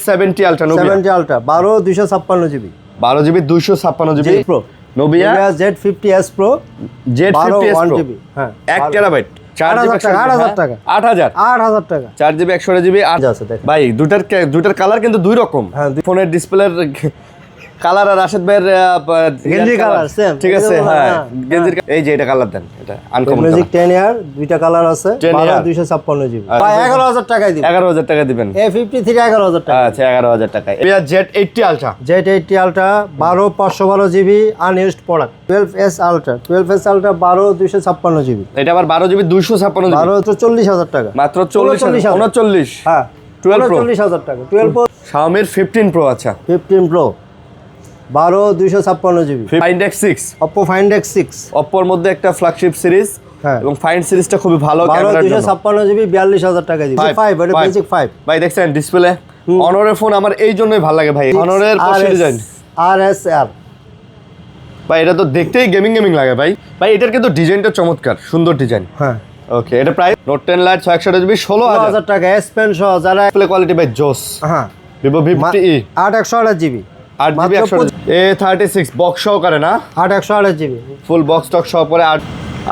70 ultra, Nubia 70 ultra 12 256 GB, 12 GB 256 GB pro, Nubia Z50s Pro, Z50s Pro, GB, হ্যাঁ 1 terabyte, 8,000 টাকা, 8000 টাকা, 4 GB 128 GB আছে দেখেন ভাই। দুটার কালার কিন্তু দুই রকম। হ্যাঁ, ফোনের ডিসপ্লের কালার আর রাশেদ ভাইয়ের গেঞ্জি কালার সেম, ঠিক আছে। হ্যাঁ গেঞ্জির এই যে এটা কালার দেন, এটা আনকমন ম্যাজিক 10 ইয়ার, দুইটা কালার আছে, 12 256 জিবি, ভাই 11000 টাকায় দিবেন, 11000 টাকা দিবেন। A53 11000 টাকা, আচ্ছা 11000 টাকায়। এটা Z80 ultra, Z80 ultra 12 512 GB unused product, 12s ultra 12 256 GB, এটা আবার 12 জিবি 256 জিবি, 12 40,000 টাকা, মাত্র 39। হ্যাঁ 12 Pro, 40,000 টাকা, 12 Pro, Xiaomi 15 Pro। আচ্ছা 15 Pro 12 256 GB, Find X6, Oppo Find X6, Oppo এর মধ্যে একটা ফ্ল্যাগশিপ সিরিজ, হ্যাঁ এবং Find সিরিজটা খুবই ভালো 12 ক্যামেরার জন্য। 256 জিবি 42,000 টাকা দিবি, 5 এটা বেসিক 5 ভাই দেখছেন ডিসপ্লে অনরের ফোন আমার এই জন্যই ভালো লাগে ভাই, অনরের পশে ডিজাইন RSR, ভাই এটা তো দেখতেই গেমিং লাগে ভাই। ভাই এটার কিন্তু ডিজাইনটা চমৎকার, সুন্দর ডিজাইন। হ্যাঁ ওকে এটা প্রাইস নোট 10 লাইট 128 জিবি 16000 টাকা, S Pen সহ যারা, ডিসপ্লে কোয়ালিটি ভাই জোস। হ্যাঁ Vivo V50e 8 GB, 8 GB 128 box সহকারে না, 8 জিবি, ফুল বক্স স্টক সহ পরে 8।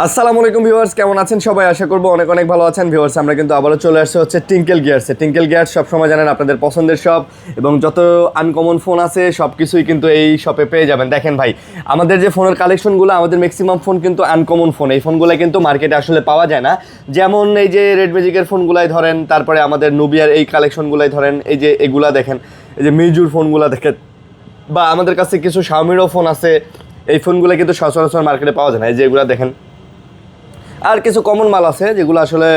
আসসালামু আলাইকুম ভিউয়ার্স, কেমন আছেন সবাই? আশা করবো অনেক ভালো আছেন ভিউয়ার্স। আমরা কিন্তু আবারও চলে আসছে হচ্ছে টিঙ্কেল গিয়ার্সে। টিঙ্কেল গিয়ার্স সবসময় জানেন আপনাদের পছন্দের শপ, এবং যত আনকমন ফোন আছে সব কিছুই কিন্তু এই শপে পেয়ে যাবেন। দেখেন ভাই আমাদের যে ফোনের কালেকশনগুলো, আমাদের ম্যাক্সিমাম ফোন কিন্তু আনকমন ফোন, এই ফোনগুলো কিন্তু মার্কেটে আসলে পাওয়া যায় না। যেমন এই যে রেড ম্যাজিকের ফোনগুলাই ধরেন, তারপরে আমাদের নুবিয়ার এই কালেকশনগুলাই ধরেন, এই যে এগুলা দেখেন, এই যে মিজুর ফোনগুলো দেখেন, বা আমাদের কাছে কিছু শাওমিরও ফোন আছে। এই ফোনগুলো কিন্তু সচরাচর মার্কেটে পাওয়া যায় না। এই যে এগুলো দেখেন, আর কিছু কমন মাল আছে যেগুলো আসলে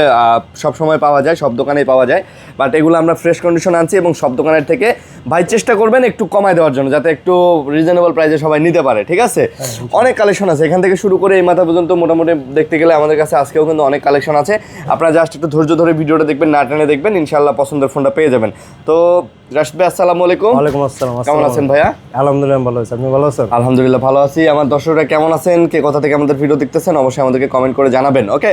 সব সময় পাওয়া যায়, সব দোকানেই পাওয়া যায়, বাট এগুলো আমরা ফ্রেশ কন্ডিশন আনছি, এবং সব দোকানের থেকে ভাই চেষ্টা করবেন একটু কমায় দেওয়ার জন্য, যাতে একটু রিজনেবল প্রাইসে সবাই নিতে পারে, ঠিক আছে? অনেক কালেকশন আছে এখান থেকে শুরু করে এই মাথা পর্যন্ত, মোটামুটি দেখতে গেলে আমাদের কাছে আজকেও কিন্তু অনেক কালেকশন আছে। আপনারা জাস্ট একটু ধৈর্য ধরে ভিডিওটা দেখবেন, না টেনে দেখবেন, ইনশাআল্লাহ পছন্দের ফোনটা পেয়ে যাবেন। তো রাশিদ ভাই আসসালামু আলাইকুম। ওয়ালাইকুম আসসালাম, কেমন আছেন ভাইয়া? আলহামদুলিল্লাহ ভালো আছি, আপনি ভালো আছেন? আলহামদুলিল্লাহ ভালো আছি। আমার দর্শকরা কেমন আছেন, কে কোথা থেকে আমাদের ভিডিও দেখতেছেন, অবশ্যই আমাদেরকে কমেন্ট করে জানাবেন। ওকে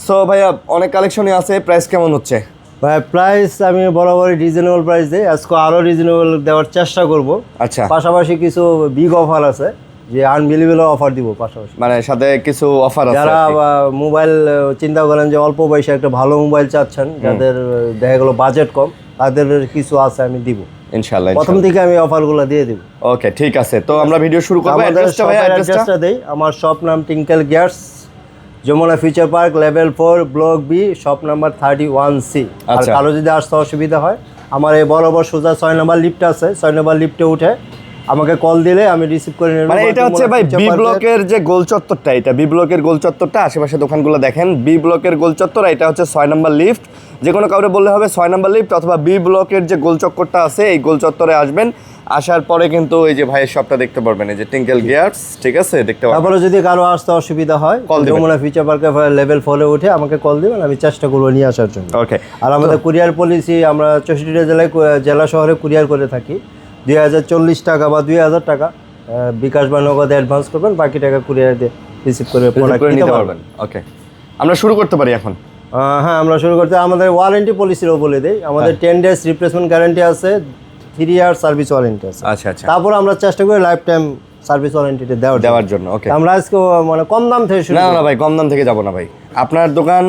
সো ভাইয়া অনেক কালেকশনই আছে, প্রাইস কেমন হচ্ছে? ভাই প্রাইস আমি বরাবরই রিজনেবল প্রাইস দিই, আজকে আরও রিজনেবল দেওয়ার চেষ্টা করব। আচ্ছা পাশাপাশি কিছু বিগ অফার আছে, যে আনবিলিভেবল অফার দিব পাশাপাশি, মানে সাথে কিছু অফার আছে। যারা মোবাইল চিন্তা করেন যে অল্প পয়সা একটা ভালো মোবাইল চাচ্ছেন, যাদের দেখা গেলো বাজেট কম, তাদের কিছু আছে আমি দিব ইনশাআল্লাহ। প্রথম থেকে আমি অফারগুলো দিয়ে দিব। ওকে ঠিক আছে, তো আমরা ভিডিও শুরু করব। অ্যাড্রেসটা দেই, আমার শপ নাম Tinkle gears, Jamuna future park, level 4, block B, shop number 31C। আর কারো যদি আসতে অসুবিধা হয়, আমার এই বরাবর সোজা 6 নম্বর লিফট আছে, 6 নম্বর লিফটে উঠে আমাকে কল দিলে আমি রিসিভ করে নেব। মানে এটা হচ্ছে ভাই বি ব্লকের যে গোল চত্বরটা, এটা বি ব্লকের গোল চত্বরটা, আশেপাশে দোকানগুলো দেখেন বি ব্লকের গোল চত্বর, এটা হচ্ছে 6 নম্বর লিফট। যে কোনো কাউরে বললে হবে 6 নম্বর লিফট, অথবা বি ব্লকের যে গোল চক্করটা আছে এই গোল চত্বরে আসবেন। আসার পরে কিন্তু এই যে ভাইয়ের শপটা দেখতে পারবেন, এই যে টিঙ্কেল গিয়ার্স, ঠিক আছে? দেখতে পারবেন। তারপরে যদি কারো আসতে অসুবিধা হয়, যমুনা ফিউচার পার্কে লেভেল 4-এ উঠে আমাকে কল দিবেন, আমি চেষ্টা করবো নিয়ে আসার জন্য। ওকে আর আমাদের কুরিয়ার পলিসি, আমরা 64টা জেলায় জেলা শহরে কুরিয়ার করে থাকি। 2040 টাকা বা 2000 টাকা বিকাশ বা নগদে অ্যাডভান্স করবেন, বাকি টাকা কুরিয়ার দিয়ে রিসিভ করে প্রোডাক্ট নিতে পারবেন। ওকে আমরা শুরু করতে পারি এখন? হ্যাঁ আমরা শুরু করতে, আমাদের ওয়ারেন্টি পলিসিরও বলে দেই, আমাদের 10 ডেজ রিপ্লেসমেন্ট গ্যারান্টি আছে, 3 ইয়ার সার্ভিস ওয়ারেন্টি আছে। আচ্ছা আচ্ছা, তারপর আমরা চেষ্টা করি লাইফ টাইম সার্ভিস ওয়ারেন্টিটা দেওয়ার জন্য। ওকে আমরা আজকে মানে কম দাম থেকে শুরু। না ভাই কম দাম থেকে যাব না ভাই, আপনার দোকান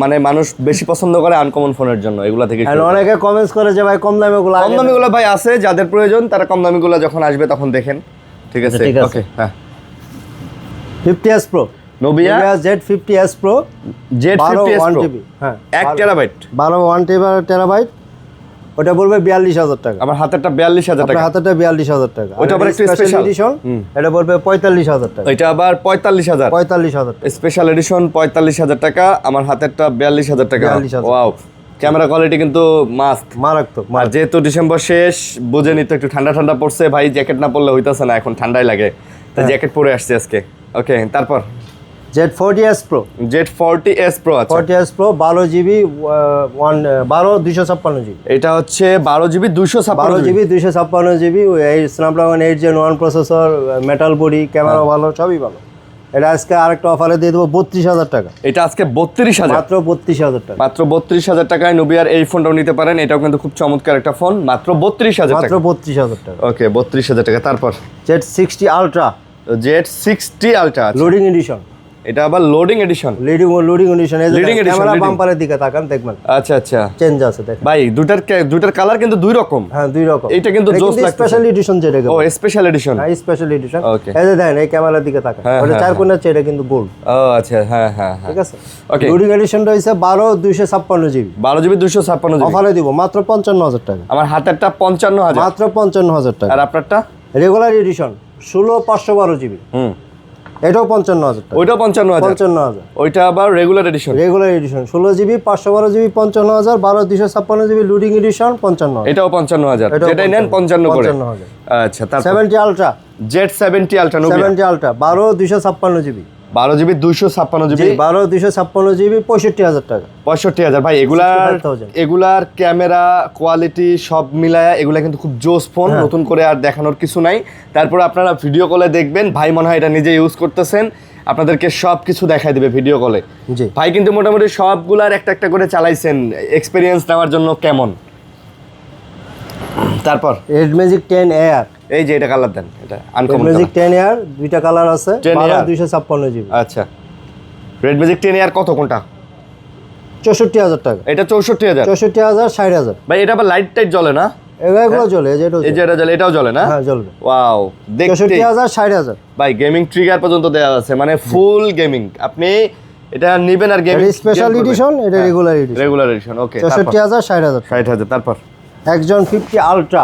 মানে মানুষ বেশি পছন্দ করে আনকমন ফোনের জন্য, এগুলা থেকে। অনেকে কমেন্টস করে যে ভাই কম দামিগুলো, কম দামিগুলো ভাই আছে, যাদের প্রয়োজন তারা কম দামিগুলো যখন আসবে তখন দেখেন, ঠিক আছে? ওকে হ্যাঁ 50s Pro, Nubia Z50s Pro, Z50s Pro, 1 GB, হ্যাঁ 1 টেরাবাইট, 12 টেরাবাইট, ওটা বলবে 42,000 টাকা। আমার হাতেরটা 42,000 টাকা, হাতেরটা 42,000 টাকা। ওটা আবার একটু স্পেশাল এডিশন, এটা বলবে 45,000 টাকা। এটা আবার 45,000 স্পেশাল এডিশন 45,000 টাকা, আমার হাতেরটা 42,000 টাকা। ওয়াও, ক্যামেরা কোয়ালিটি কিন্তু মাস্ট মারাত্মক। আর যেহেতু ডিসেম্বর শেষ, বুঝে নিতে একটু ঠান্ডা পড়ছে ভাই, জ্যাকেট না পরলে হইতাছে না, এখন ঠান্ডাই লাগে, তাই জ্যাকেট পরে আসছে আজকে। ওকে তারপর Z40s Pro, Z40s Pro আছে, 40s Pro 12 জিবি 256 জিবি, এটা হচ্ছে 12 জিবি 256 জিবি, এই Snapdragon 8 Gen 1 processor, metal body, camera ভালো, সবই ভালো। এটা আজকে আরেকটা অফারে দিয়ে দেবো 32,000 টাকা। এটা আজকে 32,000, মাত্র 32,000 টাকা। মাত্র 32,000 টাকায় নুবিয়ার এই ফোনটাও নিতে পারেন। এটাও কিন্তু খুব চমৎকার একটা ফোন, মাত্র 32,000 মাত্র টাকা। 32,000 টাকা। ওকে 32,000 টাকা। তারপর Z60 ultra Z60 ultra, loading edition. এটা আবার লোডিং এডিশন। লোডিং এডিশন, এই Leading edition, ক্যামেরা leading। বাম্পারের দিকে তাকান দেখবেন আচ্ছা আচ্ছা চেঞ্জ আছে দেখেন ভাই, দুটার কালার কিন্তু দুই রকম। হ্যাঁ, দুই রকম। এইটা কিন্তু জোস লাগছে। স্পেশাল এডিশন যেটাকে ও স্পেশাল এডিশন। হ্যাঁ, স্পেশাল এডিশন। Okay. এই যে দেখেন এই ক্যামেরার দিকে তাকান, হ্যাঁ, ওটা হ্যাঁ, চার কোণের চেয়ে এটা কিন্তু গোল্ড। ও আচ্ছা, হ্যাঁ হ্যাঁ হ্যাঁ, ঠিক আছে। ওকে। লোডিং এডিশনটা হইছে 12/256 জিবি। 12GB 256GB। অফারে দিব মাত্র 55,000 টাকা। আমার হাতেরটা 55,000, মাত্র 55,000 টাকা। আর আপনারটা রেগুলার এডিশন 16/512 জিবি, এটাও 55,000 টাকা। ওইটাও 55,000। 55,000 ওইটা আবার regular edition. Regular edition 16 GB 512 GB 55,000, 12/256 GB leading edition 55,000। এটাও 55,000, এটাও যেটাই নেন 55 করে। 55,000। আচ্ছা, তারপর 70 ultra, Z70 ultra Nubia 70 ultra 12/256 GB. 12GB 256GB, জি 12/256 জিবি 65,000 টাকা। 65,000 ভাই। 65,000 এগুলার ক্যামেরা কোয়ালিটি সব মিলায়া এগুলা কিন্তু খুব জোস ফোন, নতুন করে আর দেখানোর কিছু নাই। তারপর আপনারা ভিডিও কলে দেখবেন, ভাই মনে হয় এটা নিজে ইউজ করতেছেন, আপনাদেরকে সব কিছু দেখাই দিবে ভিডিও কলে। জি ভাই কিন্তু মোটামুটি সবগুলার একটা একটা করে চালাইছেন, এক্সপিরিয়েন্স নেওয়ার জন্য কেমন। তারপর রেড ম্যাজিক 10 এয়ার, এই যে এটা কালার দেন, এটা রেড আনকমন ম্যাজিক 10 এয়ার দুইটা কালার আছে 10 AR 12/256 জিবি। আচ্ছা, রেড ম্যাজিক 10 এর কত কোনটা? 64,000 টাকা। এটা 64,000। 64,000 60,000। ভাই এটা আবার লাইট টাইট জ্বলে না? এগুলো চলে, এই যে এটাও এই যে এটা জ্বলে, এটাও জ্বলে না? হ্যাঁ জ্বলবে। ওয়াও, দেখতে 64,000 60,000। ভাই গেমিং ট্রিগার পর্যন্ত দেওয়া আছে, মানে ফুল গেমিং। আপনি এটা নেবেন আর গেমিং এটা স্পেশাল এডিশন, এটা regular edition. Regular edition. Okay, 64,000 60,000। 60,000। তারপর একজন 50 আলট্রা,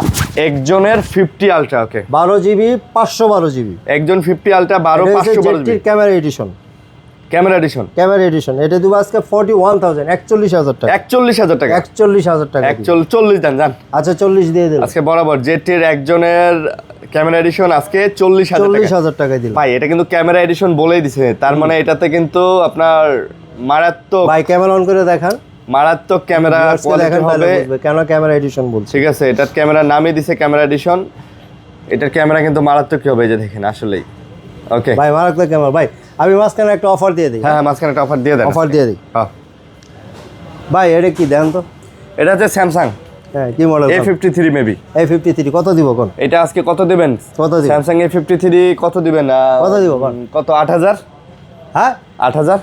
একজনের 50 আলট্রা। ওকে, 12 জিবি 512 জিবি। একজন 50 ultra 12/512 camera edition, camera edition. Camera edition এটা দেবো আজকে 41,000 41,000 টাকা। 41,000 টাকা। 41,000 টাকা। 40 দেন জান। আচ্ছা 40 দিয়ে দিলাম। আজকে বরাবর জেটের একজনের ক্যামেরা এডিশন আজকে 40,000 টাকা। 40,000 টাকায় দিলাম। ভাই এটা কিন্তু ক্যামেরা এডিশন বলেই দিছে, তার মানে এটাতে কিন্তু আপনার মারাত্মক ভাই ক্যামেরা অন করে দেখান, মারাত্মক ক্যামেরা কোয়ালিটি দেখেন তাহলে হবে। বুঝবে কেন ক্যামেরা এডিশন বলছি। ঠিক আছে, এটার ক্যামেরা নামই দিছে ক্যামেরা এডিশন। এটার ক্যামেরা কিন্তু মারাত্মক হবে, এই যে দেখেন আসলেই। ওকে ভাই মারাত্মক ক্যামেরা। ভাই আমি মাঝখানে একটা অফার দিয়ে দিই। হ্যাঁ, মাঝখানে একটা অফার দিয়ে দেন। অফার দিয়ে দিই হ্যাঁ, ভাই, এটা কি দেন তো? এটা হচ্ছে স্যামসাং হ্যাঁ, কি মডেল? A53 maybe. A53 কত দিব কোন? এটা আজকে কত দিবেন? কত দিব? স্যামসাং A53 কত দিবেন? কত দিব কোন? কত? 8,000। হ্যাঁ 8,000।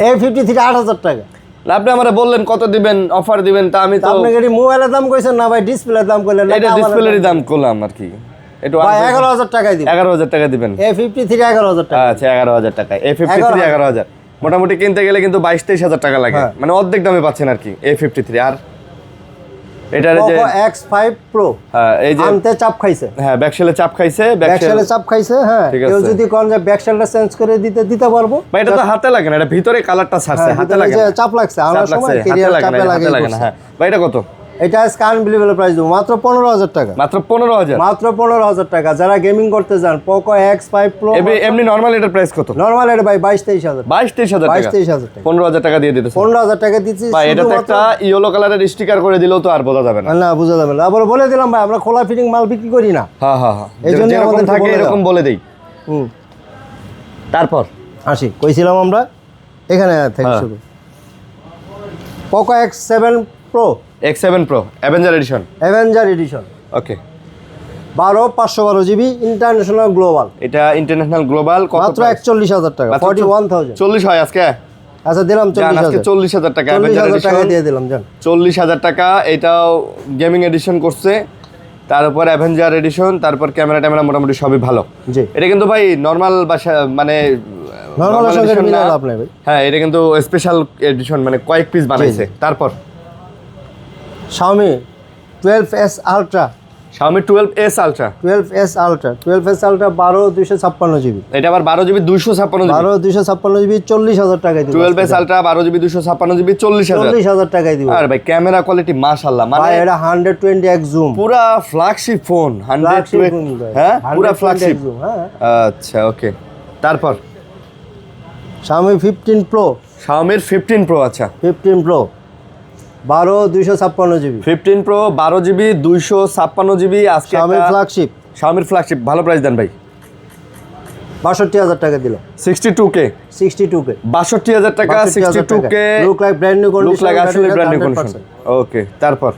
A53 8,000 টাকা। না, আপনি আমারে বললেন কত দিবেন, অফার দিবেন, তা আমি তো আপনি কি মোবাইলের দাম কইছেন না ভাই ডিসপ্লের দাম কইলেন? এটা ডিসপ্লেরই দাম করলাম আর কি। একটু ভাই 11,000 টাকায় দিব। 11,000 টাকা দিবেন। A53 11,000 টাকা। আচ্ছা, 11,000 টাকা। A53 11,000। মোটামুটি কিনতে গেলে কিন্তু 22-23,000 টাকা লাগে, হ্যাঁ। মানে অর্ধেক দামে পাচ্ছেন আর কি A53। আর এটার যে Poco X5 Pro হ্যাঁ, এই যে আনতে চাপ খাইছে, হ্যাঁ ব্যাকশেলে চাপ খাইছে, ব্যাকশেলে চাপ খাইছে। হ্যাঁ, ঠিক কেউ আছে। যদি কোন যে ব্যাকশেলটা চেঞ্জ করে দিতে পারবো। ভাই এটা তো হাতে লাগে না, এটা ভিতরে কালারটা ছাড়ছে, হ্যাঁ, হাতে ভিতরে লাগে যে না। চাপ লাগছে চাপ আমার লাগছে, সময় হাতে ক্যারিয়ার লাগে না, চাপে হাতে লাগে লাগে না। হ্যাঁ ভাই, এটা কত? এটা আজকে আনবিলিভেবল প্রাইস দেবো মাত্র 15,000 টাকা। মাত্র 15,000। মাত্র 15,000 টাকা। যারা গেমিং করতে চান Poco X5 Pro এমনি নরমাল এটার প্রাইস কত? নরমাল এটা ভাই 22-23,000 22-23,000 টাকা। 22-23,000 টাকা। 15,000 টাকা দিয়ে দিতেছে 15,000 টাকা দিচ্ছি ভাই। এটাতে একটা ইয়েলো কালারের স্টিকার করে দিলেও তো আর বোঝা যাবে না। না বোঝা যাবে না। আবার বলে দিলাম ভাই আমরা খোলা ফিটিং মাল বিক্রি করি না। হ্যাঁ হ্যাঁ হ্যাঁ, এই জন্য যেরকম আমাদেরকে থাকে বলে এরকম বলে দেই। তারপর আসি কইছিলাম আমরা এখানে থেকে হ্যাঁ। শুরু। Poco X7 Pro X7 Pro avenger edition. Avenger edition okay, 512 GB international global. এটা ইন্টারন্যাশনাল গ্লোবাল। কত মাত্র price? 41,000 টাকা। মাত্র 41,000। 40 হয় আজকে। আচ্ছা দিলাম জান, আজকে 40,000। 40,000 টাকা অ্যাভেঞ্জার 40,000 টাকা এডিশন। দিয়ে দিলাম জান। 40,000 টাকা। এটাও গেমিং এডিশন করছে, তার উপর অ্যাভেঞ্জার এডিশন, তারপর ক্যামেরা মোটামুটি সবই ভালো। জি এটা কিন্তু ভাই নরমাল মানে নরমালের সঙ্গে edition মিলাল না। আপনি ভাই। হ্যাঁ, এটা কিন্তু স্পেশাল এডিশন, মানে কয়েক পিস বানাইছে। তারপর Xiaomi 12S Ultra, Xiaomi 12S Ultra। 12S Ultra 12/256 GB. এটা আবার 12GB 256GB। 12/256 জিবি 40,000 টাকায় দিব। 12S Ultra 12GB 256GB 40,000। 40,000 টাকায় দিব। আর ভাই ক্যামেরা কোয়ালিটি মাশাআল্লাহ, ভাই মানে এটা 120x জুম। পুরা ফ্ল্যাগশিপ ফোন। 100 হ্যাঁ, পুরা ফ্ল্যাগশিপ। হ্যাঁ। আচ্ছা ওকে, তারপর Xiaomi 15 Pro, Xiaomi 15 Pro। আচ্ছা 15 Pro 12/256 GB. 15 Pro 12GB 256GB। আজকে Xiaomi ফ্ল্যাগশিপ। Xiaomi ফ্ল্যাগশিপ ভালো প্রাইস দেন ভাই। 62,000 টাকা দিলাম। 62K 62K 62,000 টাকা 62K look like brand new condition, look like আসলে ব্র্যান্ড নিউ কন্ডিশন। ওকে, তারপর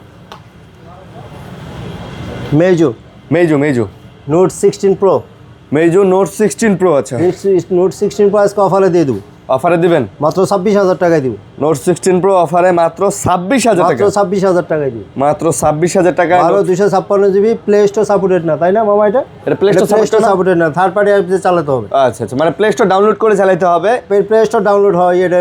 মেজো মেজো নোট 16 প্রো, মেজো নোট 16 প্রো। আচ্ছা, নোট 16 প্রো আজকে অফারে দিয়ে দেবো, অফারে দিবেন মাত্র 26,000 টাকায় দিব। নোট 16 প্রো অফারে মাত্র 26,000 টাকা, মাত্র 26,000 টাকায় দিব। মাত্র 26,000 টাকায়। 256 জিবি, প্লে স্টোর সাপোর্টেড না, তাই না মামা? এটা প্লে স্টোর সাপোর্টেড না, থার্ড পার্টি অ্যাপ দিয়ে চালাতে হবে। আচ্ছা আচ্ছা, মানে প্লে স্টোর ডাউনলোড করে চালাতে হবে। প্লে স্টোর ডাউনলোড হয়, এটা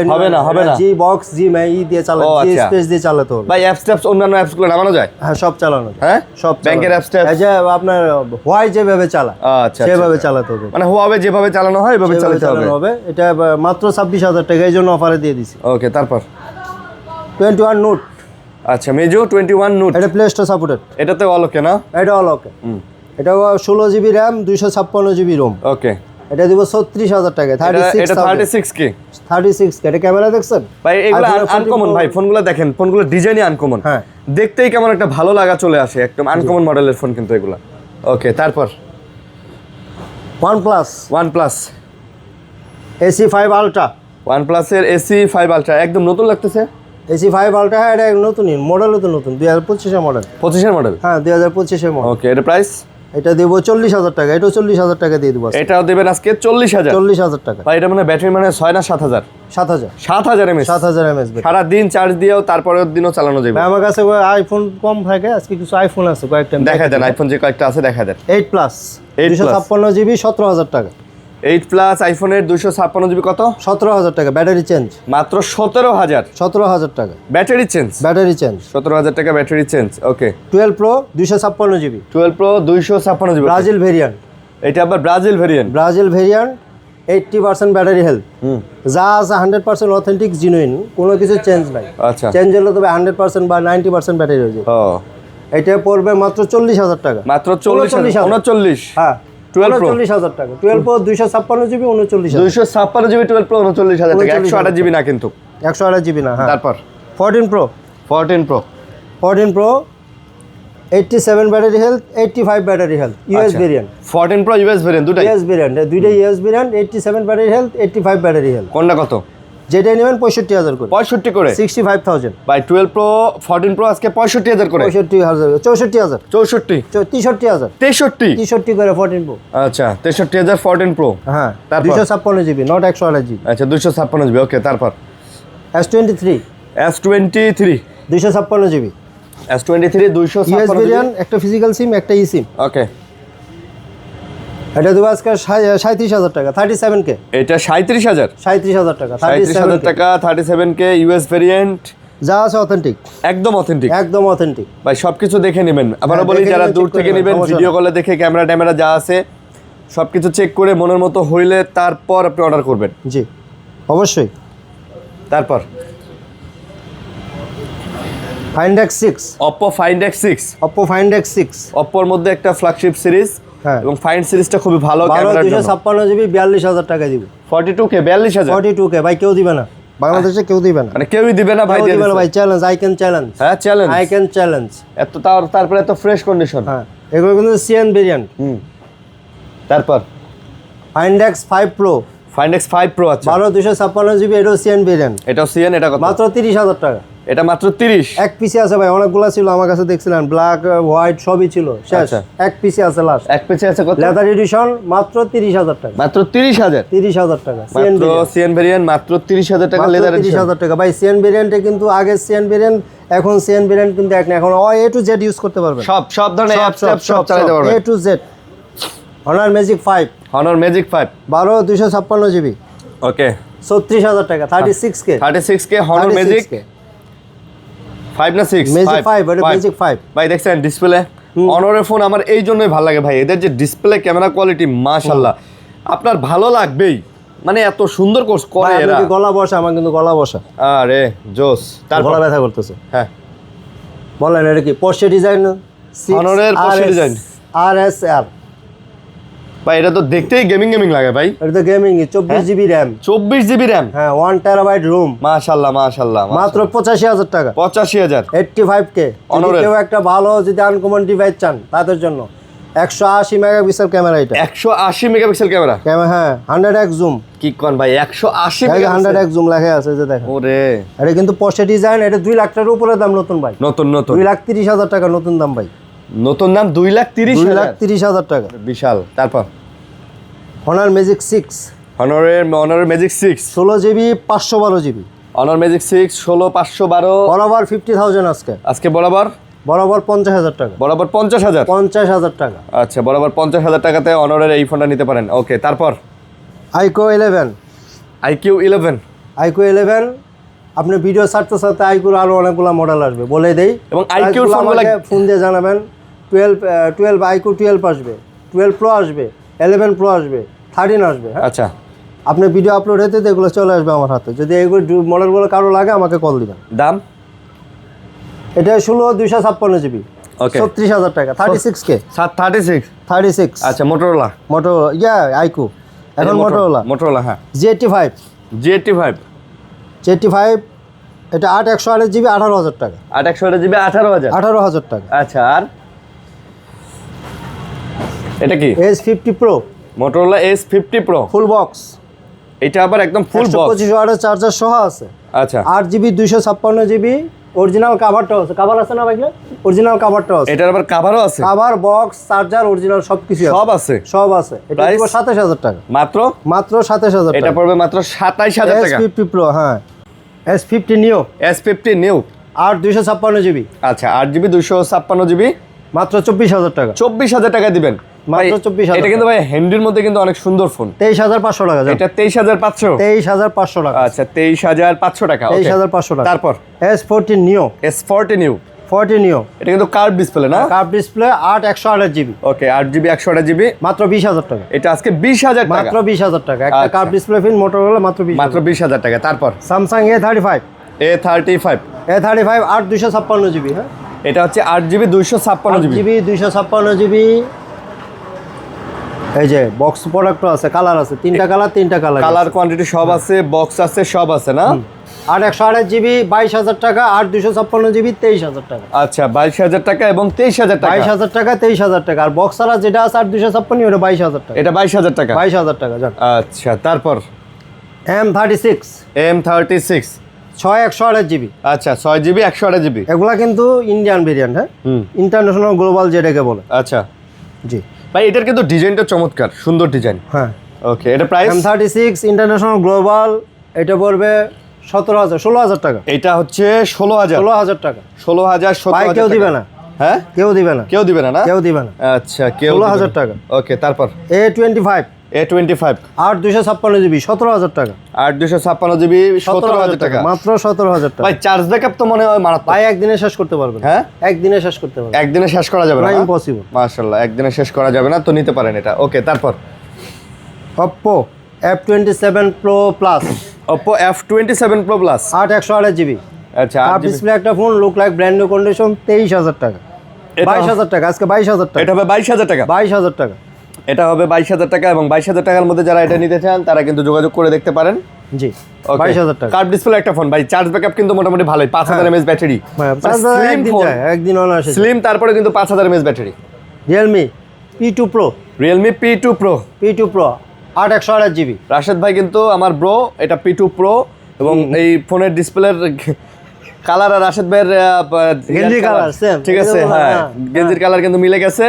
হবে না জি বক্স, জি মাই দিয়ে চালাতে, জি স্পেস দিয়ে চালাতে হবে। ভাই অ্যাপস ট্যাপস অন্যান্য অ্যাপস গুলো নামানো যায়? হ্যাঁ, সব চালানো যায়। হ্যাঁ, সব ব্যাংকের অ্যাপস ট্যাপস, এই যে আপনার হোয়াই যেভাবে চালায় আচ্ছা সেভাবে চালাতে হবে, মানে হুয়াওয়ে যেভাবে চালানো হয় এভাবে চালাতে হবে। এটা মাত্র 26,000 টাকা, এই জন্য অফারে দিয়ে দিছি। ওকে, তারপর 21 নোট। আচ্ছা, মেজো 21 নোট, এটা প্লে স্টোর সাপোর্টেড। এটাতে অল ওকে না? এটা অল ওকে। এটা 16 জিবি র্যাম, 256 জিবি রোম। ওকে, এটা দিব 36,000 টাকা। এটা 36K 36K। এটা ক্যামেরা দেখছেন ভাই? এগুলো আনকমন ভাই, ফোনগুলো দেখেন, ফোনগুলো ডিজাইনই আনকমন। হ্যাঁ, দেখতেই কেমন একটা ভালো লাগা চলে আসে, একদম আনকমন মডেলের ফোন কিন্তু এগুলো। ওকে, তারপর OnePlus AC5 আলট্রা। OnePlus এর AC5 আলট্রা একদম নতুন লাগতেছে। AC5 আলট্রা, হ্যাঁ, এটা নতুনই মডেলও তো নতুন, 2025 এর মডেল। 25 এর মডেল? হ্যাঁ, 2025 এর মডেল। ওকে, এটা প্রাইস? এটা দেব 40,000 টাকা। এটাও 40,000 টাকা দিয়ে দেবো। এটাও দেবেন আজকে 40,000 টাকা। ভাই এটা মানে ব্যাটারি মানে 6 না 7,000? 7,000 mAh। 7,000 mAh। সারা দিন চার্জ দিয়েও তারপরের দিনও চালানো যাবে। আমার কাছে আইফোন কম থাকে, আজকে কিছু আইফোন আছে কয়েকটা। দেখা দেন আইফোন যে কয়েকটা আছে, দেখা দেন। 8 প্লাস 256 জিবি, 17,000 টাকা। 8 প্লাস আইফোনের 256 জিবি কত? 17,000 টাকা। ব্যাটারি চেঞ্জ মাত্র 17,000 টাকা। ব্যাটারি চেঞ্জ 17,000 টাকা ব্যাটারি চেঞ্জ। ওকে, 12 pro 256 GB, 12 pro 256 GB Brazil variant. এটা আবার ব্রাজিল ভেরিয়েন্ট। 80% ব্যাটারি হেলথ, যা আছে 100% অথেন্টিক জেনুইন, কোনো কিছু চেঞ্জ নাই। আচ্ছা, চেঞ্জ হলে তবে 100% বা 90% ব্যাটারি হয়ে যায়। ও, এটা পড়বে মাত্র 40,000 টাকা। মাত্র 39। হ্যাঁ, 12 প্রো 39,000 টাকা। 12 প্রো 256 জিবি, 39,000। 256 জিবি 12 প্রো 39,000 টাকা। 128 জিবি না কিন্তু, 128 জিবি না। হ্যাঁ, তারপর 14 pro 87 battery health, 85 battery health, US variant. 14 pro US variant, দুটাই ইউএস ভেরিয়েন্ট, দুইটাই US variant. 87 battery health, 85 battery health. কোনটা কত? যেটাই নেবেন 65,000 করে। 65 করে 65,000 ভাই। 12 প্রো 14 প্রো আজকে 65,000 করে। 65,000 64,000 64 63,000 63 করে 14 প্রো। আচ্ছা, 63,000 14 প্রো। হ্যাঁ, তারপর 256 জিবি, নট 128 জিবি। আচ্ছা, 256 জিবি। ওকে, তারপর S23 256 GB, S23 US 256 variant, একটা ফিজিক্যাল সিম, একটা ই সিম। ওকে, এটা দেবো আজকে 37,000 টাকা। 37K। এটা 37,000 টাকা। 37,000 টাকা 37K ইউএস ভেরিয়েন্ট, যা আছে অথেন্টিক, একদম অথেন্টিক ভাই। সবকিছু দেখে নেবেন। আবারও বলি, দেখে যারা নেবেন, দূর check থেকে করে নেবেন, নেবেন, ভিডিও কলে দেখে ক্যামেরা যা আছে সবকিছু চেক করে মনের মতো হইলে তারপর আপনি অর্ডার করবেন। জি, অবশ্যই। তারপর Find X6, Oppo Find X6। Oppo Find X6 Oppoর মধ্যে একটা ফ্ল্যাগশিপ সিরিজ, হ্যাঁ, এবং ফাইন্ড সিরিজটা খুবই ভালো ক্যামেরার জন্য। 256 জিবি, 42,000 টাকা দিব। 42K 42,000 42K ভাই, কেউ দিবে না, বাংলাদেশে কেউ দিবে না। মানে কেউই দিবে না ভাই? দিবে না ভাই। Challenge, I can challenge. হ্যাঁ, চ্যালেঞ্জ, আই ক্যান চ্যালেঞ্জ। এত তারপরে এত ফ্রেশ কন্ডিশন। হ্যাঁ, এগুলো কিন্তু সিএন ভেরিয়েন্ট। তারপর Find X5 Pro, Find X5 Pro। আচ্ছা, 256 জিবি, এটাও সিএন ভেরিয়েন্ট। এটাও সিএন। এটা কত? মাত্র 30,000 টাকা। এটা মাত্র 30। এক পিসি আছে ভাই, অনেকগুলা ছিল আমার কাছে, দেখছিলেন ব্ল্যাক হোয়াইট সবই ছিল, শেষ। আচ্ছা। এক পিসি আছে লাস্ট, এক পিছে আছে কত? লেদার এডিশন, মাত্র 30,000 টাকা। মাত্র 30,000 টাকা। মাত্র সিএন ভেরিয়েন্ট, মাত্র 30,000 টাকা লেদার এডিশন। 30,000 টাকা ভাই। সিএন ভেরিয়েন্টে কিন্তু আগে সিএন ভেরিয়েন্ট, এখন সিএন ভেরিয়েন্ট কিন্তু এক না, এখন এ টু জেড ইউজ করতে পারবেন। সব ধরনের অ্যাপস সব চালাতে পারবেন। A to Z. Honor Magic 5, Honor Magic 5 256 GB, okay, 36,000 টাকা। 36K 36K Honor Magic 5 না 6? Magic 5, এটা Magic 5 ভাই। দেখছেন ডিসপ্লে? অনরের ফোন আমার এই জন্যই ভালো লাগে ভাই, এদের যে ডিসপ্লে ক্যামেরা কোয়ালিটি মাশাআল্লাহ, আপনার ভালো লাগবেই। মানে এত সুন্দর কোর্স করে এরা। গলা বসা, আমার কিন্তু গলা বসা। আরে জোস। তার গলা ব্যথা করতেছে। হ্যাঁ, বলেন এটা কি? Porsche ডিজাইন, Honorএর Porsche ডিজাইন, RSR ভাই। এটা তো দেখতেই গেমিং লাগে ভাই। এটা তো gaming, 24 GB RAM, 24 GB RAM, হ্যাঁ, 1 টেরাবাইট রুম। মাশাআল্লাহ মাত্র 85,000 টাকা। 85,000 85K। Honorএর। কেউ একটা ভালো যদি আনকমন ডিভাইস চান তাদের জন্য 180 মেগাপিক্সেল ক্যামেরা এটা। 180 মেগাপিক্সেল ক্যামেরা। হ্যাঁ 100x জুম। কি কোন ভাই 180 এই মেগাপিক্সেল 100x জুম লেখা আছে যে দেখেন। ওরে এটা কিন্তু পোর্শে ডিজাইন, এটা 2 লাখ টাকার উপরে দাম নতুন ভাই। নতুন 2,30,000 টাকা নতুন দাম ভাই। নতুন দাম 2,30,000। 2,30,000 টাকা। বিশাল। তারপর Honor Magic 6, Honor Magic 6 16 GB 512 GB. Honor Magic 6 16 512 বরাবর 50,000 আজকে বরাবর 50,000 টাকা। বরাবর 50,000। 50,000 টাকা। আচ্ছা বরাবর 50,000 টাকাতে অনরের এই ফোনটা নিতে পারেন। ওকে তারপর iQOO 11। iQOO 11 iQOO 11 আপনি ভিডিও ছাড়তে iQOO আরো অনেকগুলো মডেল আসবে বলে দেই। এবং iQOO ফোনগুলো ফোন দিয়ে জানাবেন। 12 iQOO 12 আসবে, 12 Pro আসবে, 11 Pro আসবে, 13 আসবে। হ্যাঁ আচ্ছা আপনি ভিডিও আপলোড হতে এগুলো চলে আসবে আমার হাতে। যদি এইগুলো মডেলগুলো কারো লাগে আমাকে কল দিবেন। দাম এটা 16 256 জিবি। ওকে 36,000 টাকা। 36K 36। আচ্ছা মোটরোলা iQOO এখন মোটরোলা হ্যাঁ। G85 এটা 8 128 জিবি 18,000 টাকা। 8 128 জিবি 18,000 টাকা। আচ্ছা আর এটা কি S50 Pro Motorola S50 Pro full box. এটা আবার একদম ফুল বক্স 125 ওয়াটের চার্জার সহ আছে। আচ্ছা 8 জিবি 256 জিবি অরিজিনাল কভারটাও আছে। কভার আছে না ভাইলে? অরিজিনাল কভারটাও আছে। এটার আবার কভারও আছে। কভার বক্স চার্জার অরিজিনাল সবকিছু আছে। সব আছে। এটা দিব 27,000 টাকা। মাত্র 27,000 টাকা। এটা পড়বে মাত্র 27,000 টাকা। S50 Pro হ্যাঁ। S50 Neo 8 256 GB. আচ্ছা 8 জিবি 256 জিবি মাত্র 24,000 টাকা। 24,000 টাকা দিবেন মাত্র 24,000। এটা কিন্তু ভাই হ্যান্ডির মধ্যে কিন্তু অনেক সুন্দর ফোন। 23,500 টাকা। এটা 23,500 টাকা। আচ্ছা 23,500 টাকা। 23,500 টাকা। তারপর S40 Neo এটা কিন্তু কার্ভ ডিসপ্লে না? Curve display 8 128 GB. Okay 8 GB 128 GB মাত্র 20,000 টাকা। এটা আজকে 20,000 টাকা। মাত্র 20,000 টাকা। একটা কার্ভ ডিসপ্লে ফিন মোটরোলা মাত্র 20,000 টাকা। তারপর Samsung A35 8 256 জিবি। হ্যাঁ এটা হচ্ছে 8 জিবি 256 জিবি 256 জিবি। এই যে বক্স প্রোডাক্টও আছে, কালার আছে, তিনটা কালার কালার কোয়ান্টিটি সব আছে, বক্স আছে, সব আছে না? 8 128 জিবি 22,000 টাকা। 8 256 জিবি 23,000 টাকা। আচ্ছা 22,000 টাকা এবং 23,000 টাকা। 22,000 টাকা 23,000 টাকা। আর বক্স ছাড়া যেটা আছে 8 256 ওটা 22,000 টাকা। এটা 22,000 টাকা। 22,000 টাকা জান। আচ্ছা তারপর M36 6 128 জিবি। আচ্ছা 6 জিবি 128 জিবি। এগুলা কিন্তু ইন্ডিয়ান ভেরিয়েন্ট। হ্যাঁ ইন্টারন্যাশনাল গ্লোবাল যেটাকে বলে। আচ্ছা জি ভাই এটার কিন্তু ডিজাইনটা চমৎকার, সুন্দর ডিজাইন। হ্যাঁ ওকে এটা প্রাইস M36 ইন্টারন্যাশনাল গ্লোবাল এটা পড়বে 16,000 টাকা। এটা হচ্ছে 16,000 টাকা। 16,000 ভাই কেউ দিবে না। হ্যাঁ কেউ দিবে না। কেউ দিবে না। আচ্ছা কেউ 16,000 টাকা। ওকে তারপর A25 8 256 জিবি 17,000 টাকা। 8 256 জিবি 17,000 টাকা। মাত্র 17,000 টাকা। ভাই চার্জ ব্যাকআপ তো মনে হয় মারাত্মক। ভাই একদিনে শেষ করতে পারবেন। হ্যাঁ একদিনে শেষ করতে পারবেন। একদিনে শেষ করা যাবে না? ইম্পসিবল। মাশাআল্লাহ একদিনে শেষ করা যাবে না, তো নিতে পারেন এটা। ওকে তারপর Oppo F27 Pro Plus Oppo F27 Pro Plus 8 128 GB. আচ্ছা আর ডিসপ্লে একটা phone, look like brand new condition 23,000 টাকা। 22,000 টাকা আজকে 22,000 টাকা। এটা হবে 22,000 টাকা। 22,000 টাকা। এটা হবে 22,000 টাকা এবং 22,000 টাকার মধ্যে যারা এটা নিতে চান তারা কিন্তু যোগাযোগ করে দেখতে পারেন। জি 22,000 টাকা। কার্ভ ডিসপ্লে একটা ফোন ভাই, চার্জ ব্যাকআপ কিন্তু মোটামুটি ভালোই, 5000 mAh ব্যাটারি। স্লিম ফোন, একদিন অন আসে। স্লিম তারপরে কিন্তু 5000 mAh battery. Realme P2 Pro Realme P2 Pro 8 128 GB. Rashed ভাই কিন্তু আমার ব্রো, এটা P2 Pro এবং এই ফোনের ডিসপ্লের কালার আর রাশেদ ভাইয়ের গেঞ্জি কালার সেম। ঠিক আছে হ্যাঁ, গেঞ্জির কালার কিন্তু মিলে গেছে।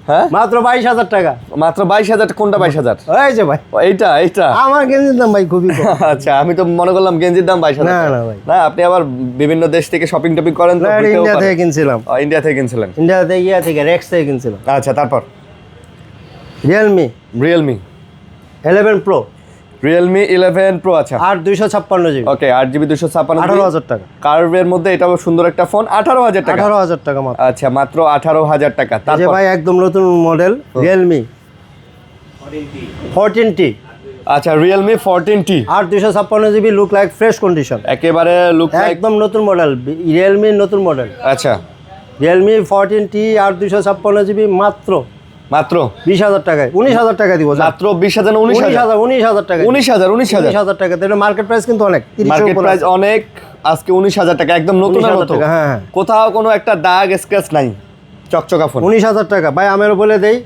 হ্যাঁ মাত্র 22,000 টাকা। মাত্র 22,000। কোনটা 22,000? এই যে ভাই এইটা আমার গেঞ্জির দাম ভাই খুবই কম। আচ্ছা আমি তো মনে করলাম গেঞ্জির দাম 22,000। না ভাই না, আপনি আবার বিভিন্ন দেশ থেকে শপিং টপিং করেন তো। ইন্ডিয়া থেকে কিনছিলাম। ইন্ডিয়া থেকে কিনছিলেন? ইন্ডিয়া থেকে রেক্স থেকে কিনছিলাম। আচ্ছা তারপর Realme 11 Pro 11 Pro আচ্ছা 8 256 জিবি। ওকে 8 জিবি 256 18,000 টাকা। কার্ভের মধ্যে এটাও সুন্দর একটা ফোন, 18,000 টাকা। 18,000 টাকা মাত্র। আচ্ছা মাত্র 18,000 টাকা। যে তারপর ভাই একদম নতুন মডেল Realme 14T আচ্ছা Realme 14T 8 256 GB, look like fresh condition. একেবারে লুক লাইক একদম নতুন মডেল Realme নতুন মডেল। আচ্ছা Realme 14T 8 256 জিবি মাত্র 20,000 টাকায়। 19,000 টাকা দিব। মাত্র 20,000 19,000 টাকা। 19,000 টাকা। তাহলে মার্কেট প্রাইস কিন্তু অনেক। 30 মার্কেট প্রাইস অনেক, আজকে 19,000 টাকা একদম নতুন 19,000 টাকা। হ্যাঁ কোথাও কোনো একটা দাগ স্ক্র্যাচ নাই। চকচকা ফোন। 19,000 টাকা ভাই, আমি আরো বলে দেই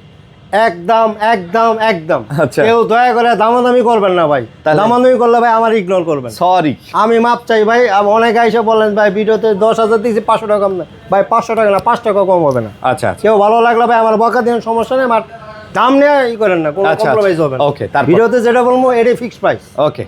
একদম একদম একদম। আচ্ছা। কেউ দয়া করে দামাদামি করবেন না ভাই, তাহলে? দামাদামি করলে ভাই আমার ইগনোর করবেন। সরি, আমি মাপ চাই ভাই। অনেকে এসে বলেন ভাই ভিডিওতে 10,000 দিয়েছি 500 টাকা কম না, ভাই 500 টাকা না 5 টাকা কম হবে না। আচ্ছা আচ্ছা কেউ ভালো লাগলে ভাই আমার বকা দিন, সমস্যা নেই, আমার দাম নিয়ে ই করেন না, কোনো আচ্ছা, কম্প্রোমাইজ হবে না। ওকে, তারপর? ভিডিওতে যেটা বলবো এটাই fixed price. Okay,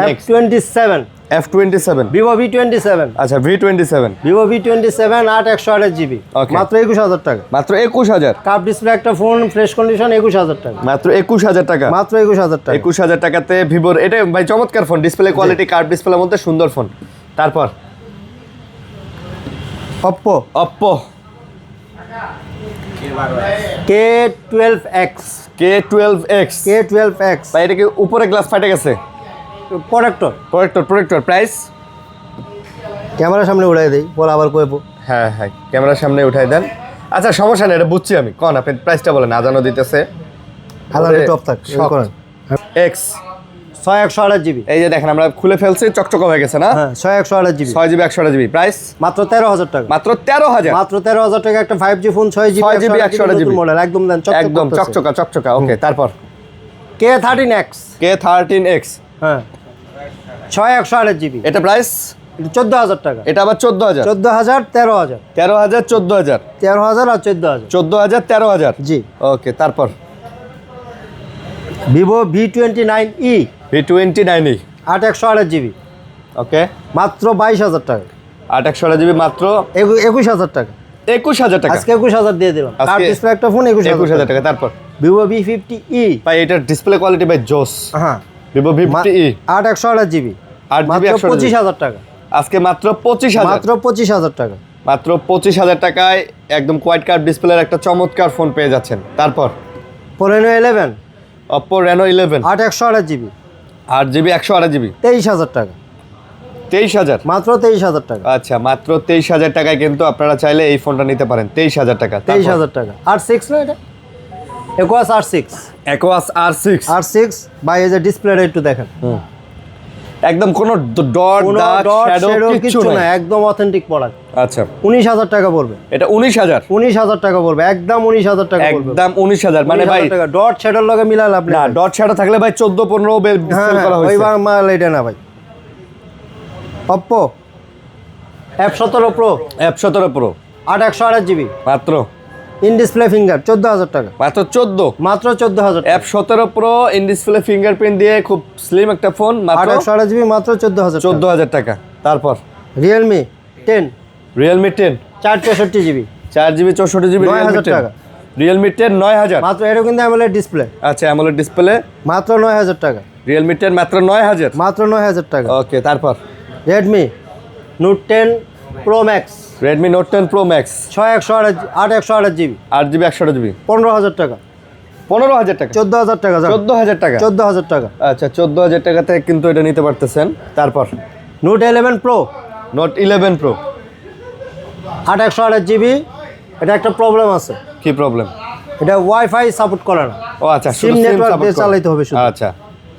next F27 F27, Vivo V27, আচ্ছা V27 Vivo V27 8/128 GB, Okay. মাত্র 21,000 টাকা। মাত্র 21,000, কাপ ডিসপ্লে একটা ফোন, ফ্রেশ কন্ডিশন, 21,000 টাকা, মাত্র 21,000 টাকা। মাত্র 21,000 টাকা। 21,000 টাকাতে ভিভোর এটা ভাই চমৎকার ফোন, ডিসপ্লে কোয়ালিটি, কার্ভ ডিসপ্লের মধ্যে সুন্দর ফোন। তারপর Oppo Oppo K12X, K12X, K12X ভাই এটা কি উপরে গ্লাস ফাটে গেছে? Protector, protector price? ক্যামেরার সামনে উড়াই দেই, পরে আবার কইবো। হ্যাঁ হ্যাঁ, ক্যামেরার সামনে উঠাই দেন। আচ্ছা সমস্যা নেই, এটা বুঝছি আমি। কোন আপনি প্রাইসটা বলেন, আজানও দিতেছে। আলাদা টপ থাক শখ। করেন। X 6/128 GB, এই যে দেখেন আমরা খুলে ফেলছি, চকচকা হয়ে গেছে না? হ্যাঁ 6/128 GB, 6GB 128GB প্রাইস মাত্র 13,000 টাকা, মাত্র 13,000। মাত্র 13,000 টাকা একটা 5G phone, 6GB 128GB model, একদম দেন একদম চকচকা। ওকে, তারপর K13X, K13X, হ্যাঁ 6/128 GB, এটা প্রাইস? 14,000 টাকা। এটা আবার 14,000, 14,000 13,000, 13,000 14,000, 13,000 আর 14,000। 14,000 13,000। জি। ওকে, তারপর ভিভো V29e V29e, 8/128 GB, ওকে মাত্র 22,000 টাকা, 8/128GB মাত্র 21,000 টাকা। 21,000 টাকা। আজকে 21,000 দিয়ে দিলাম। আজকে কার্ভ ডিসপ্লে একটা ফোন 21,000 টাকা। তারপর ভিভো V50e, ভাই এটার ডিসপ্লে কোয়ালিটি ভাই জোস। হ্যাঁ Vivo V50e 8/128 GB, 8GB মাত্র 128GB, 25,000 টাকা, আজকে মাত্র 25,000, মাত্র 25,000 টাকা। মাত্র 25,000 টাকায় একদম কোয়াইট কার্ভ ডিসপ্লের একটা চমৎকার ফোন পেয়ে যাচ্ছেন। তারপর Reno 11 Oppo Reno 11 8/128 GB, 8GB 128GB 23,000 টাকা, 23,000, মাত্র 23,000 টাকা, আচ্ছা মাত্র 23,000 টাকায় কিন্তু আপনারা চাইলে এই ফোনটা নিতে পারেন। 23,000 টাকা। 23,000 টাকা। R6 না এটা? Aquos R6, Aquos R6 R6 ভাই, এই যে ডিসপ্লেটা একটু দেখেন, একদম কোনো ডট কোনো দাগ ডট শ্যাডো শ্যাডো কিছু কিছু না, নাই। একদম অথেন্টিক প্রোডাক্ট। আচ্ছা 19,000 টাকা পড়বে, এটা 19,000, 19,000 টাকা পড়বে, একদম 19,000 টাকা পড়বে, একদম 19,000। মানে ভাই ডট শ্যাডোর লগে মিলাল আপনি না, ডট শ্যাডো থাকলে ভাই 14-15 হ্যাঁ, সেল করা হয়েছে। ওইবার মাল এটা না ভাই। Oppo F17 Pro F17 Pro 8/128 GB, মাত্র ইন ডিসপ্লে ফিঙ্গার, 14,000 টাকা, মাত্র 14। মাত্র 14,000 টাকা। F17 Pro in display fingerprint দিয়ে খুব স্লিম একটা ফোন, মাত্র 8/128 GB, মাত্র 14,000 টাকা। 14,000 টাকা। তারপর Realme 10 Realme 10 4/64 GB, 4GB 64GB 9,000 টাকা। Realme 10 9,000। মাত্র এটা কিন্তু AMOLED ডিসপ্লে, আচ্ছা অ্যামোলেড ডিসপ্লে, মাত্র 9,000 টাকা, Realme 10 মাত্র 9,000। মাত্র 9,000 টাকা। ওকে, তারপর Redmi Note 10 Pro Max Redmi Note 10 Pro Max 8/128 GB, 8GB 128GB 15,000 টাকা, 15,000 টাকা, 14,000 টাকা, 14,000 টাকা। 14,000 টাকা। আচ্ছা 14,000 টাকাতে কিন্তু এটা নিতে পারতেছেন। তারপর Note 11 Pro Note 11 Pro 8/128 GB, এটা একটা প্রবলেম আছে, কি প্রবলেম? এটা ওয়াইফাই সাপোর্ট করে না, ও আচ্ছা, সিম শুধু নেটওয়ার্ক support দিয়ে করে। চালাইতে হবে শুধু। আচ্ছা,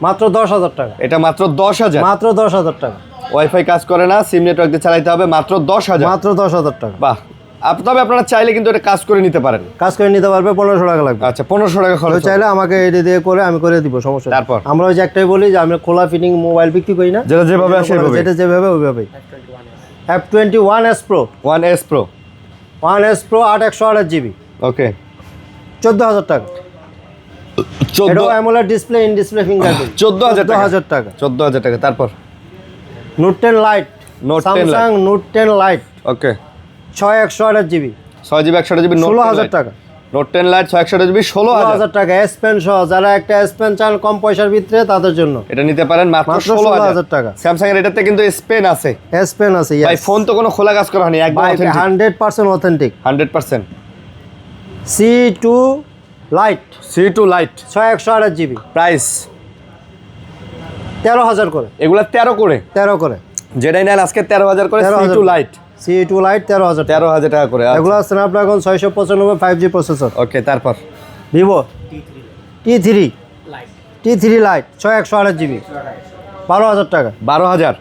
মাত্র 10,000 টাকা, এটা মাত্র 10,000। মাত্র 10,000 টাকা, ওয়াইফাই কাজ করে না, সিম নেটওয়ার্ক দিয়ে চালাতে হবে, মাত্র 10,000। মাত্র 10,000 টাকা। বাহ, তবে আপনারা চাইলে কিন্তু এটা কাজ করে নিতে পারেন। কাজ করে নিতে পারবে, 1500 টাকা লাগবে। আচ্ছা 1500 টাকা তো খরচ হবে। চাইলে আমাকে এটা দিয়ে করে আমি করে দিব, সমস্যা নেই। তারপর? আমরা ওই যে একটাই বলি যে আমরা খোলা ফিটিং মোবাইল বিক্রি করি না, যেটা যেভাবে আসে সেভাবে। যেটা যেভাবে ওইভাবেই। F21s Pro 1S Pro 1S Pro 8/128 GB, ওকে 14,000 টাকা। 14 এটাও AMOLED display, in display fingerprint, 14,000 টাকা। 14,000 টাকা। 14,000 টাকা। তারপর Note 10 Lite Note 10 Lite। Samsung Note 10 Lite ওকে 6/128 GB, 6GB 128GB 16,000 টাকা, Note 10 Lite 6/128GB 16,000। 16,000 টাকা। S Pen সহ, যারা একটা S Pen চান কম পয়সার ভিতরে, তাদের জন্য এটা নিতে পারেন মাত্র মাত্র 16,000 16,000 টাকা। স্যামসাং এর এটাতে কিন্তু স্পেন আছে S Pen আছে, ভাই, yes ফোন তো কোনো খোলা কাজ করা হয়নি, একদম ভাই, authentic 100% authentic. 100%। C2 Lite C2 Lite 6/128 GB, price 13,000 করে, এগুলা 13 করে, 13 করে, যেটাই নেন আজকে 13,000 করে। 13,000 C2 Lite C2 Lite 13,000 টাকা। 13,000 টাকা করে। এগুলো স্ন্যাপড্রাগন 695 5G প্রসেসর। ওকে, তারপর ভিভো T3 Lite 6/128 GB, 12,000 টাকা। 12,000।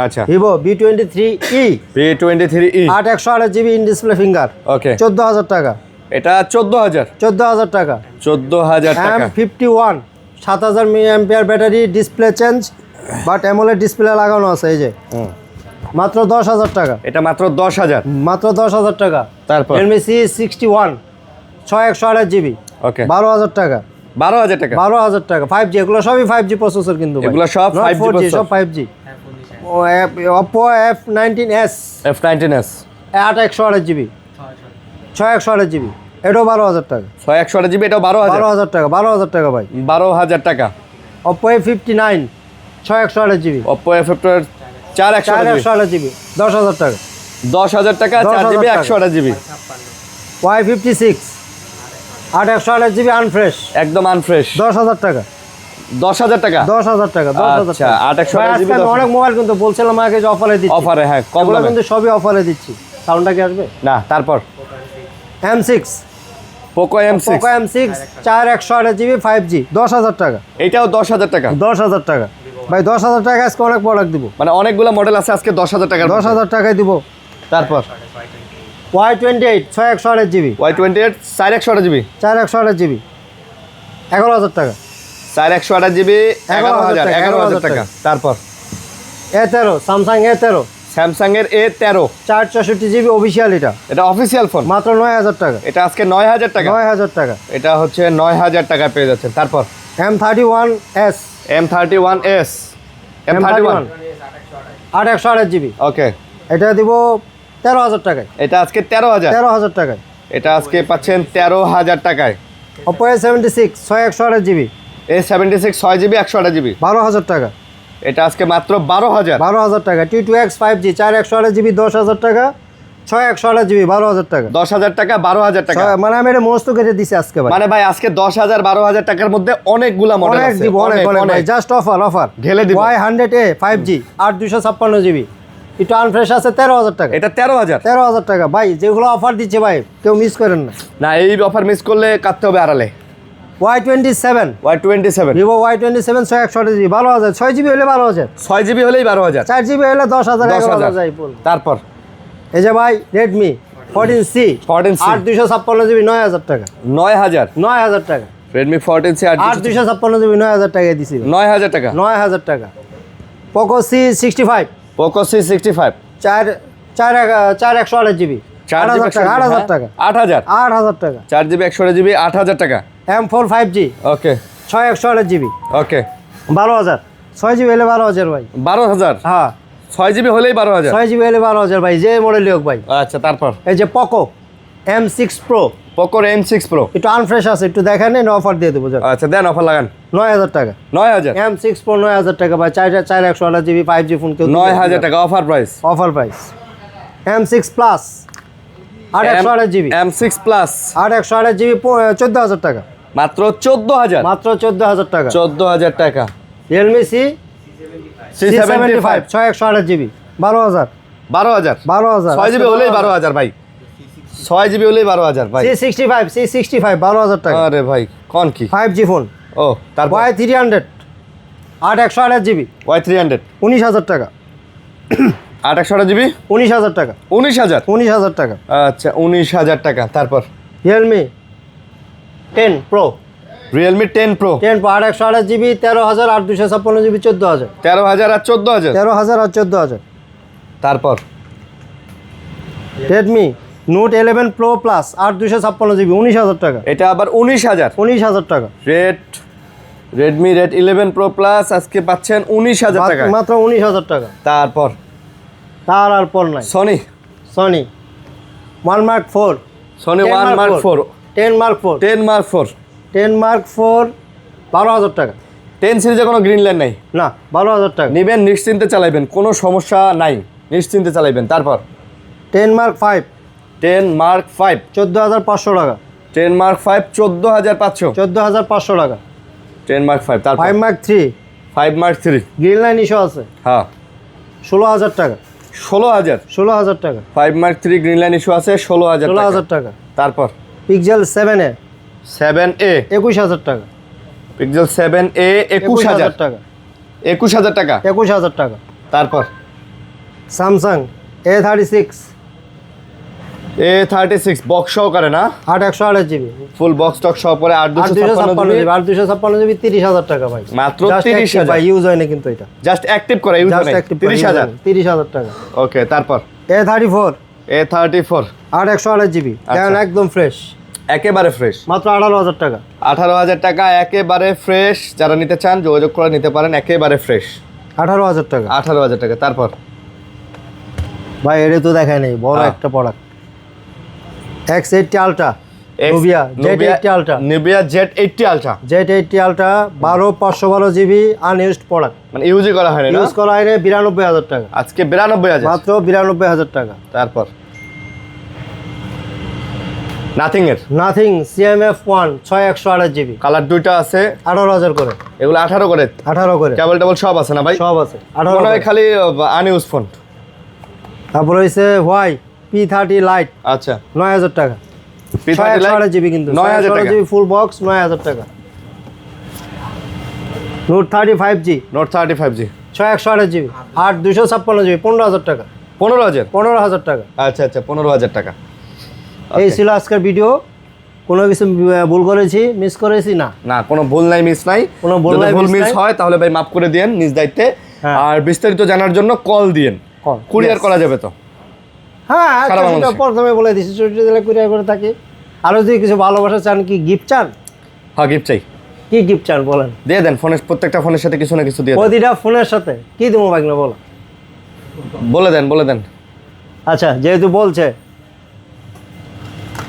আচ্ছা। Vivo V23e V23e 8/128 GB in display finger, okay 14,000 টাকা। এটা 14,000। 14,000 টাকা। 14,000 টাকা। M51 7,000 mAh battery, display change, but AMOLED display লাগানো আছে এই যে, মাত্র 10,000 টাকা। এটা মাত্র 10,000। মাত্র 10,000 টাকা। তারপর Realme C61 6/128 GB, ওকে 12,000 টাকা। 12,000 টাকা। 12,000 টাকা। 5G, এগুলো সবই 5G প্রসেসর কিন্তু ভাই। এগুলো সব 5G 4G, প্রসেসর। সব 5G। ও Oppo F19s F19s 8/128 GB, 6/128 GB, এটাও 12,000 টাকা। 6/128 GB, এটাও 12,000। 12,000 টাকা। 12,000 টাকা ভাই। 12,000 টাকা। Oppo A59 6/128 GB, Oppo F59 4/128 GB, 10,000 টাকা। 10,000 টাকা, 4GB 128GB। Y56 8/128 GB আনফ্রেশ, একদম আনফ্রেশ। 10,000 টাকা। 10,000 টাকা। 10,000 টাকা। 10,000 আচ্ছা, টাকা। 8/128 GB ভাই, আজকে আমি অনেক মোবাইল কিন্তু বলছিলাম আগে যে অফারে দিচ্ছি। অফারে, হ্যাঁ, কম এগুলো দামে। কিন্তু সবই অফারে দিচ্ছি। সাউন্ডটা কি আসবে? না, তারপর M6 Poco M6 Poco M6 4/128 GB 5G, 10,000 টাকা। এটাও 10,000 টাকা। 10,000 টাকা। ভাই 10,000 টাকা আজকে অনেক প্রোডাক্ট দিব। মানে অনেকগুলো মডেল আছে আজকে 10,000 টাকার মধ্যে। 10,000 টাকায় দিব। তারপর Y28 6/128 GB, Y28 4/128GB, 4/128 GB, 11,000 টাকা। 4/128GB 11,000 টাকা। তারপর A13 Samsung A13 স্যামসাং এর A13 464 GB অফিসিয়াল, এটা অফিসিয়াল ফোন, মাত্র 9,000 টাকা। এটা আজকে 9,000 টাকা। 9,000 টাকা। এটা হচ্ছে 9,000 টাকা পেয়ে যাচ্ছেন। তারপর M31s M31s 8/128 GB, ওকে এটা দিব 13,000 টাকায়। এটা আজকে 13,000। 13,000 টাকায়। এটা আজকে পাচ্ছেন 13,000 টাকায়। Oppo A76 6/128 GB, A76 6GB 128GB, 12,000 টাকা। এটা আজকে মাত্র 12,000। 12,000 টাকা। T2X 5G 4/128 GB, 10,000 টাকা। 6/128 GB, 12,000 টাকা। 10,000 টাকা, 12,000 টাকা। মানে আমি এটা মস্ত কেটে দিছি আজকে ভাই। মানে ভাই আজকে 10,000 12,000 টাকার মধ্যে অনেকগুলা মডেল অনেক আছে। দিব, অনেক ভাই, জাস্ট অফার ঢেলে দিব। Y100A 5G 8/256 GB, একটু আনফ্রেশ আছে, 13,000 টাকা। এটা 13,000। 13,000 টাকা ভাই, যেগুলো অফার দিচ্ছে ভাই কেউ মিস করেন না। না, এই অফার মিস করলে কাটতে হবে আড়ালে। Y27 Y27 Vivo Y27 6/128 GB, 12,000। 6GB হলে 12,000, 6GB হলেই 12,000। 4GB হলে 10,000, 11,000 যাই বল। তারপর এই যে ভাই Redmi 14C 14C 8/256 GB, 9,000 টাকা। 9,000। 9,000 টাকা। Redmi 14C 8/256 GB, 9,000 টাকায় দিছি। 9,000 টাকা। 9,000 টাকা। Poco C65 Poco C65 4/128 GB, 8,000 টাকা। 8,000 টাকা। 8,000। 8,000 টাকা। 4GB 128GB 8,000 টাকা। M4 5G ওকে 6/128 GB, ওকে 12,000। 6GB হলে 12,000 ভাই। 12,000। হ্যাঁ, 6GB হলেই 12,000। 6GB হলে 12,000 ভাই, যে মডেল হোক ভাই। আচ্ছা, তারপর এই যে Poco M6 Pro, Poco M6 Pro। একটু আনফ্রেশ আছে, একটু দেখেন, অফার দিয়ে দেবো। আচ্ছা, দেন অফার লাগান। 9,000 টাকা। 9,000। M6 Pro 9,000 টাকা ভাই, 4/128 GB 5G ফোন কেউ 9,000 টাকা offer price. Offer price. M6 Plus 8/128 GB, M6 Plus 8/128 GB 14,000 টাকা। মাত্র 14,000। মাত্র 14,000 টাকা। 14,000 টাকা। Realme C75 6/128 GB, 12,000। 12,000। 12,000 6GB হলেই 12,000 ভাই। 6GB হলেই 12,000 ভাই। C65 12,000 টাকা। আরে ভাই কোন কি? 5G phone. ও, তারপর Y300 8/128 GB, Y300 19,000 টাকা। 8/128GB 19,000 টাকা। 19,000। 19,000 টাকা। আচ্ছা, 19,000 টাকা। তারপর Realme 10 Pro Realme 10 Pro 8/128 GB, 13,000, 8/256 GB, 14,000। 13,000 আর 14,000। 13,000 আর 14,000। তারপর Redmi Note 11 Pro Plus 8/256 GB, 19,000 টাকা। এটা আবার 19,000। 19,000 টাকা। Redmi Red 11 Pro Plus আজকে পাচ্ছেন 19,000 টাকা। মাত্র 19,000 টাকা। তারপর তার আর পর নাই। Sony Sony 1 Mark 4 Sony 1 Mark 4 10 Mark 4 10 Mark 4 10 Mark 4 12,000 টাকা। 10 সিরিজে কোনো গ্রিন লাইন নাই। না, 12,000 টাকা। নেবেন, নিশ্চিন্তে চালাইবেন, কোনো সমস্যা নাই, নিশ্চিন্তে চালাইবেন। তারপর 10 Mark 5 10 Mark 5 14,500 টাকা। 10 Mark 5 14,500 14,500 টাকা। 10 Mark 5 তারপর 5 Mark 3 5 Mark 3 green line issue আছে, হ্যাঁ 16,000 টাকা। 16,000 16,000 টাকা। 5 Mark 3 গ্রিন লাইন ইস্যু আছে 16,000 টাকা। 16,000 টাকা। তারপর Pixel 7a 7a 21,000 টাকা। Pixel 7a 21,000 টাকা। 21,000 টাকা। 21,000 টাকা। তারপর স্যামসাং A36 A36 বক্স সহকারে না? 8/128 জিবি ফুল বক্স স্টক সহ পরে 8/256 জিবি 8/256 জিবি 30,000 টাকা ভাই। মাত্র Just 30,000 active ভাই, ইউজ হয় না কিন্তু এটা। জাস্ট অ্যাক্টিভ করা ইউজ Just হয় active 30,000। 30,000 টাকা। ওকে, তারপর A34 A34 8/128 জিবি দেখেন একদম ফ্রেশ, একেবারে ফ্রেশ, মাত্র 18,000 টাকা। 18,000 টাকা একেবারে ফ্রেশ। যারা নিতে চান যোগাযোগ করে নিতে পারেন, একেবারে ফ্রেশ 18,000 টাকা। 18,000 টাকা। তারপর ভাই এটা তো দেখায় নেই, বড় একটা product X80 ultra Nubia Z80 ultra Nubia Z80 ultra Z80 ultra 512 GB unused product, মানে ইউজই করা হয় না? ইউজ করা হয় 92,000 টাকা। আজকে 92,000 মাত্র 92,000 টাকা। তারপর নাথিং এর নাথিং CMF1 6/128 জিবি কালার দুইটা আছে, 18,000 করে। এগুলো 18 করে, 18 করে কেবল টেবল সব আছে না ভাই? সব আছে 18 মনে হয় করে। খালি আনইউজ ফোন। তারপর হইছে হোয়াই P30 লাইট আচ্ছা, 9,000 টাকা। P30 6/128 জিবি কিন্তু 9,000 টাকা। জিবি ফুল বক্স 9,000 টাকা। Note 35G note 35G 6/128 GB 8/256 GB 15,000 টাকা। 15,000। 15,000 টাকা। আচ্ছা আচ্ছা, 15,000 টাকা। এই ছিল আজকের ভিডিও। কোনো কিছু ভুল করেছি, মিস করেছি না? না, কোনো ভুল নাই, মিস নাই। কোনো ভুল যদি নাই, ভুল miss মিস নাই। হয় তাহলে ভাই মাফ করে দিয়েন নিজ দায়িত্বে। হ্যাঁ। আর বিস্তারিত জানার জন্য কল দিয়েন, Call, কুরিয়ার yes. করা যাবে তো? হ্যাঁ, সারা সেটা বাংলাদেশে। প্রথমে বলে দিচ্ছি, চুরি দিলে কুরিয়ার করে থাকি। আরও যদি কিছু ভালোবাসা চান, কি গিফট চান? হ্যাঁ, গিফট চাই, কি গিফট চান বলেন? দিয়ে দেন। ফোনের প্রত্যেকটা ফোনের সাথে কিছু না কিছু দিয়ে দেন। প্রতিটা ফোনের সাথে কি দেবো ভাগনা বলো? বলে দেন, বলে দেন। আচ্ছা, যেহেতু বলছে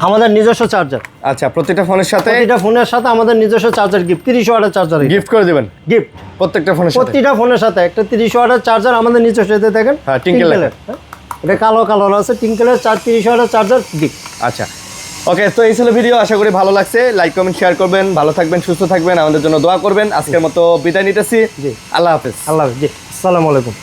আমাদের নিজস্ব চার্জার, আচ্ছা, প্রত্যেকটা ফোনের সাথে প্রতিটা ফোনের সাথে আমাদের নিজস্ব চার্জার গিফট, 30 ওয়াটের চার্জার গিফট করে দিবেন গিফট। প্রত্যেকটা ফোনের সাথে। প্রতিটা ফোনের সাথে একটা 30 ওয়াটের চার্জার আমাদের নিজস্ব সাথে দেখেন। হ্যাঁ, টিঙ্কেলের। হ্যাঁ, এটা কালো কালার আছে, টিঙ্কেলের 30 ওয়াটের চার্জার গিফট। আচ্ছা, ওকে। তো এই ছিল ভিডিও, আশা করি ভালো লাগছে। লাইক কমেন্ট শেয়ার করবেন, ভালো থাকবেন, সুস্থ থাকবেন, আমাদের জন্য দোয়া করবেন। আজকের মতো বিদায় নিতেছি। জি। আল্লাহ হাফেজ। আল্লাহ হাফেজ। জি, আসসালামু আলাইকুম।